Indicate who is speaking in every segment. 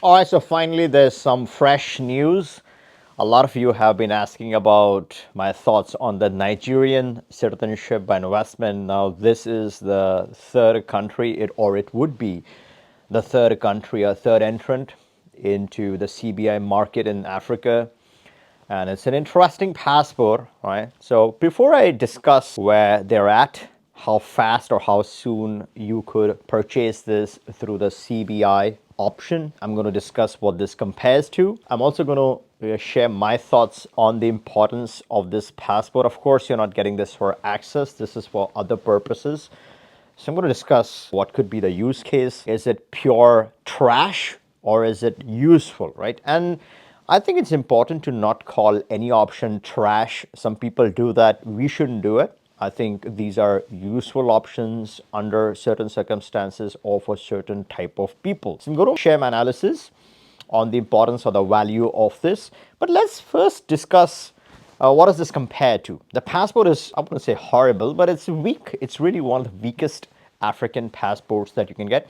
Speaker 1: All right, so finally, there's some fresh news. A lot of you have been asking about my thoughts on the Nigerian citizenship by investment. Now, this is the third country, it would be the third country, a third entrant into the CBI market in Africa. And it's an interesting passport, right? So before I discuss where they're at, how fast or how soon you could purchase this through the CBI option, I'm going to discuss what this compares to. I'm also going to share my thoughts on the importance of this passport. Of course, you're not getting this for access. This is for other purposes. So I'm going to discuss what could be the use case. Is it pure trash or is it useful, right? And I think it's important to not call any option trash. Some people do that. We shouldn't do it. I think these are useful options under certain circumstances or for certain type of people. So I'm going to share my analysis on the importance or the value of this. But let's first discuss what does this compare to? The passport is, I wouldn't say horrible, but it's weak. It's really one of the weakest African passports that you can get.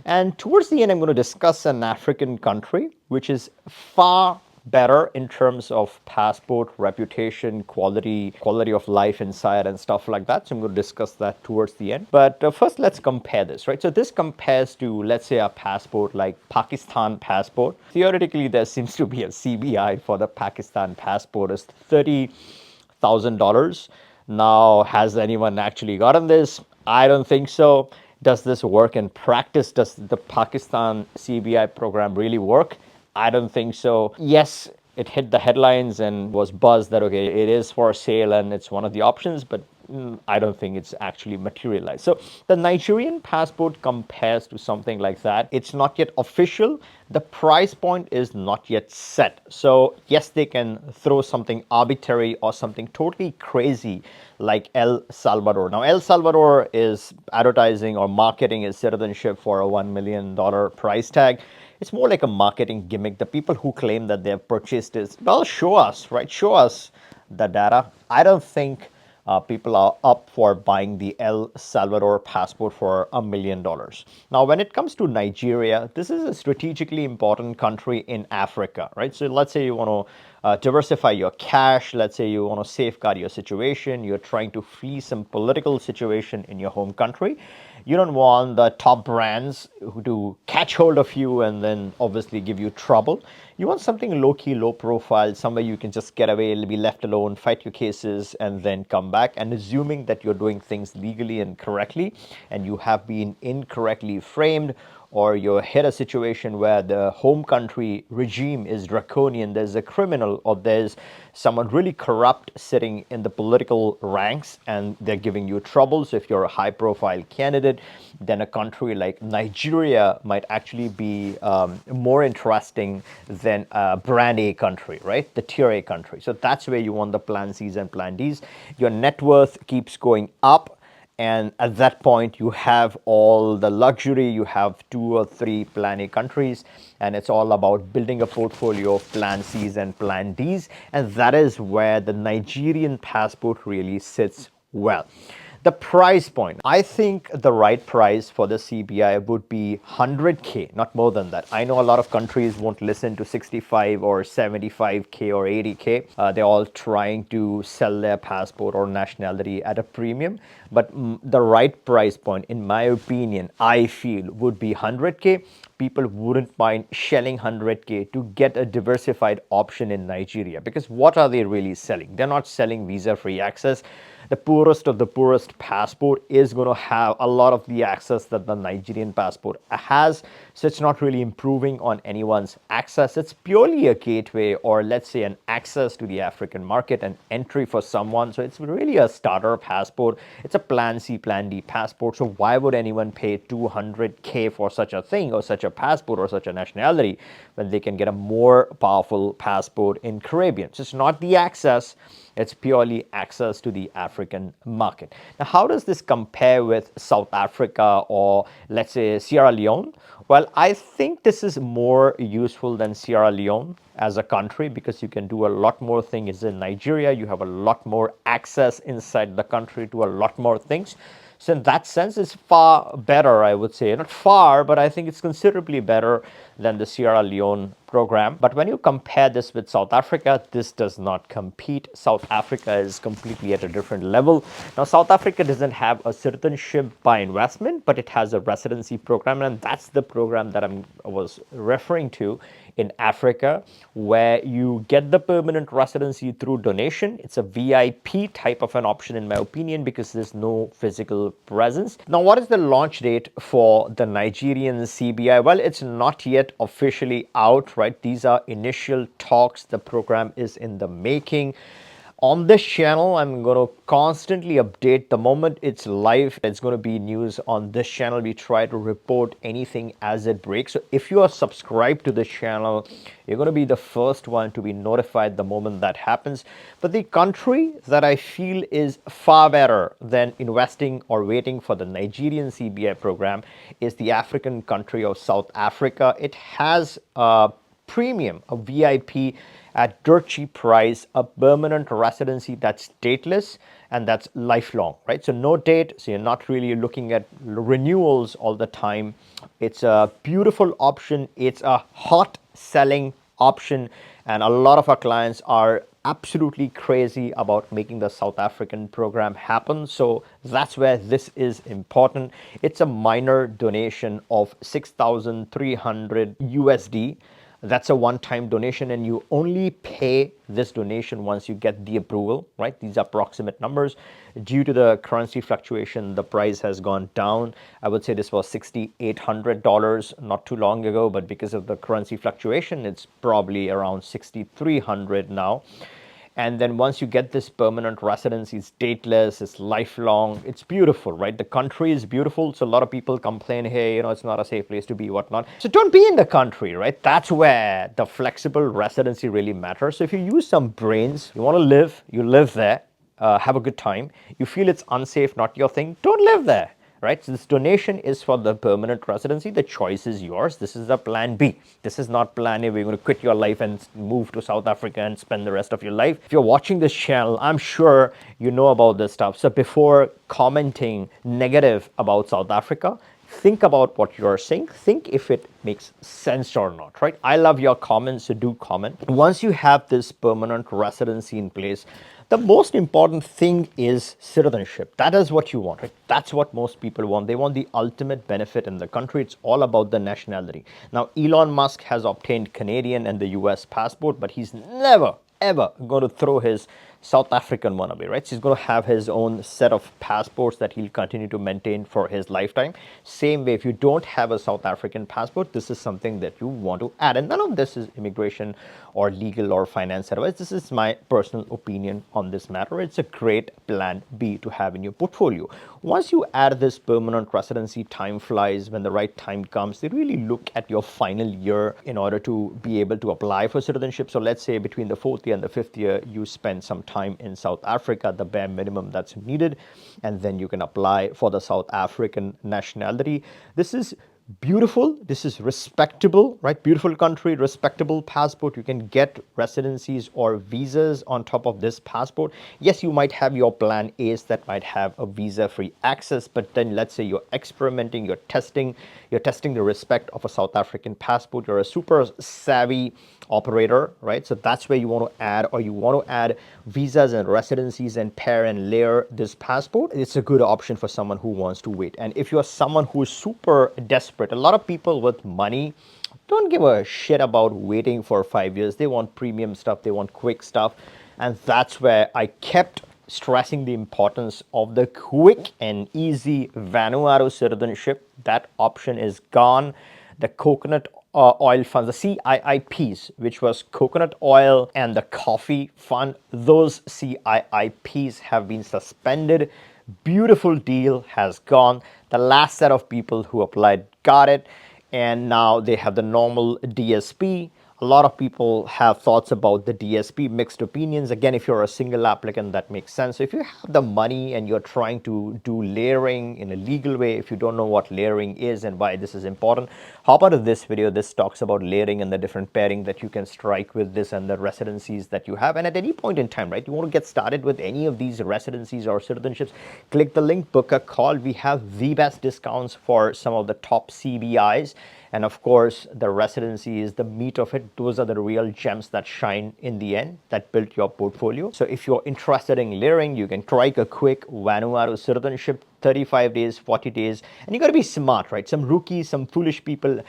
Speaker 1: And towards the end, I'm going to discuss an African country which is far better in terms of passport reputation, quality of life inside and stuff like that. So I'm going to discuss that towards the end. But first, let's compare this, right? So this compares to, let's say, a passport like Pakistan passport. Theoretically, there seems to be a CBI for the Pakistan passport. It's $30,000. Now, has anyone actually gotten this? I don't think so. Does this work in practice? Does the Pakistan CBI program really work? I don't think so. Yes, it hit the headlines and was buzzed that, okay, it is for sale and it's one of the options, but I don't think it's actually materialized. So the Nigerian passport compares to something like that. It's not yet official. The price point is not yet set. So yes, they can throw something arbitrary or something totally crazy like El Salvador. Now, El Salvador is advertising or marketing its citizenship for a $1 million price tag. It's more like a marketing gimmick. The people who claim that they have purchased this, well, show us, right? Show us the data. I don't think people are up for buying the El Salvador passport for $1 million. Now, when it comes to Nigeria, this is a strategically important country in Africa, right? So let's say you want to diversify your cash. Let's say you want to safeguard your situation. You're trying to flee some political situation in your home country. You don't want the top brands to catch hold of you and then obviously give you trouble. You want something low key, low profile, somewhere you can just get away, be left alone, fight your cases, and then come back. And assuming that you're doing things legally and correctly, and you have been incorrectly framed, or you hit a situation where the home country regime is draconian, there's a criminal or there's someone really corrupt sitting in the political ranks and they're giving you trouble. So if you're a high profile candidate, then a country like Nigeria might actually be more interesting than a brand A country, right? The tier A country. So that's where you want the plan C's and plan D's. Your net worth keeps going up. And at that point, you have all the luxury. You have 2 or 3 Plan A countries, and it's all about building a portfolio of Plan Cs and Plan Ds. And that is where the Nigerian passport really sits well. The price point, I think the right price for the CBI would be 100K, not more than that. I know a lot of countries won't listen to 65 or 75K or 80K. They're all trying to sell their passport or nationality at a premium. But the right price point, in my opinion, I feel would be 100K. People wouldn't mind shelling 100K to get a diversified option in Nigeria. Because what are they really selling? They're not selling visa-free access. The poorest of the poorest passport is going to have a lot of the access that the Nigerian passport has. So it's not really improving on anyone's access. It's purely a gateway, or let's say an access to the African market, an entry for someone. So it's really a starter passport. It's a Plan C, Plan D passport. So why would anyone pay 200K for such a thing or such a passport or such a nationality when they can get a more powerful passport in Caribbean? So it's not the access. It's purely access to the African market. Now, how does this compare with South Africa or let's say Sierra Leone? Well, I think this is more useful than Sierra Leone as a country because you can do a lot more things. In Nigeria, you have a lot more access inside the country to a lot more things. So in that sense, it's far better, I would say. Not far, but I think it's considerably better than the Sierra Leone program. But when you compare this with South Africa, this does not compete. South Africa is completely at a different level. Now, South Africa doesn't have a citizenship by investment, but it has a residency program, and that's the program that I was referring to in Africa, where you get the permanent residency through donation. It's a VIP type of an option, in my opinion, because there's no physical presence. Now, what is the launch date for the Nigerian CBI? Well, it's not yet officially out, right? These are initial talks. The program is in the making. On this channel, I'm going to constantly update the moment it's live. It's going to be news on this channel. We try to report anything as it breaks. So if you are subscribed to this channel, you're going to be the first one to be notified the moment that happens. But the country that I feel is far better than investing or waiting for the Nigerian CBI program is the African country of South Africa. It has a premium, a VIP at dirt cheap price, a permanent residency that's dateless and that's lifelong, right? So no date, so you're not really looking at renewals all the time. It's a beautiful option. It's a hot selling option, and a lot of our clients are absolutely crazy about making the South African program happen. So that's where this is important. It's a minor donation of 6,300 USD. That's a one-time donation, and you only pay this donation once you get the approval, right? These are approximate numbers. Due to the currency fluctuation, the price has gone down. I would say this was $6,800 not too long ago, but because of the currency fluctuation, it's probably around $6,300 now. And then once you get this permanent residency, it's dateless, it's lifelong, it's beautiful, right? The country is beautiful. So a lot of people complain, hey, it's not a safe place to be, whatnot. So don't be in the country, right? That's where the flexible residency really matters. So if you use some brains, you want to live, you live there, have a good time. You feel it's unsafe, not your thing, don't live there. Right? So this donation is for the permanent residency. The choice is yours. This is a plan B. This is not plan A. We're going to quit your life and move to South Africa and spend the rest of your life. If you're watching this channel, I'm sure you know about this stuff. So before commenting negative about South Africa, think about what you're saying. Think if it makes sense or not, right? I love your comments, so do comment. Once you have this permanent residency in place, the most important thing is citizenship. That is what you want, right? That's what most people want. They want the ultimate benefit in the country. It's all about the nationality. Now, Elon Musk has obtained Canadian and the US passport, but he's never, ever going to throw his South African one away, right? So he's going to have his own set of passports that he'll continue to maintain for his lifetime. Same way, if you don't have a South African passport, this is something that you want to add. And none of this is immigration or legal or finance advice. This is my personal opinion on this matter. It's a great plan B to have in your portfolio. Once you add this permanent residency, time flies. When the right time comes, they really look at your final year in order to be able to apply for citizenship. So let's say between the 4th year and the 5th year, you spend some time in South Africa, the bare minimum that's needed, and then you can apply for the South African nationality. This is beautiful. This is respectable, right? Beautiful country, respectable passport. You can get residencies or visas on top of this passport. Yes, you might have your plan A's that might have a visa-free access, but then let's say you're experimenting, you're testing the respect of a South African passport. You're a super savvy operator, right? So that's where you want to add, visas and residencies and pair and layer this passport. It's a good option for someone who wants to wait. And if you're someone who is super desperate, a lot of people with money don't give a shit about waiting for 5 years. They want premium stuff, they want quick stuff. And that's where I kept stressing the importance of the quick and easy Vanuatu citizenship. That option is gone. The coconut oil funds, the CIPs, which was coconut oil and the coffee fund, those CIPs have been suspended. Beautiful deal has gone. The last set of people who applied got it, and now they have the normal DSP. A lot of people have thoughts about the DSP, mixed opinions. Again, if you're a single applicant, that makes sense. So if you have the money and you're trying to do layering in a legal way, if you don't know what layering is and why this is important, hop out of this video. This talks about layering and the different pairing that you can strike with this and the residencies that you have. And at any point in time, right, you want to get started with any of these residencies or citizenships, click the link, book a call. We have the best discounts for some of the top CBIs. And of course, the residency is the meat of it. Those are the real gems that shine in the end, that build your portfolio. So if you're interested in layering, you can try a quick Vanuatu citizenship, 35 days, 40 days. And you got to be smart, right? Some rookies, some foolish people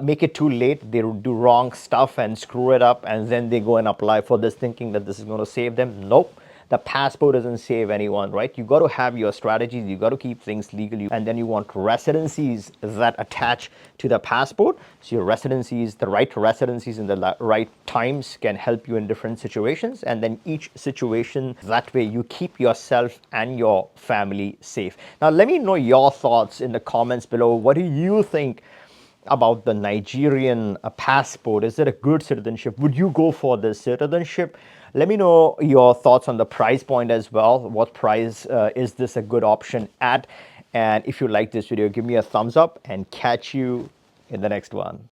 Speaker 1: make it too late. They do wrong stuff and screw it up. And then they go and apply for this thinking that this is going to save them. Nope. The passport doesn't save anyone, right? You got to have your strategies. You got to keep things legal. And then you want residencies that attach to the passport. So your residencies, the right residencies in the right times can help you in different situations. And then each situation, that way you keep yourself and your family safe. Now, let me know your thoughts in the comments below. What do you think about the Nigerian passport? Is it a good citizenship? Would you go for this citizenship? Let me know your thoughts on the price point as well. What price is this a good option at? And if you like this video, give me a thumbs up and catch you in the next one.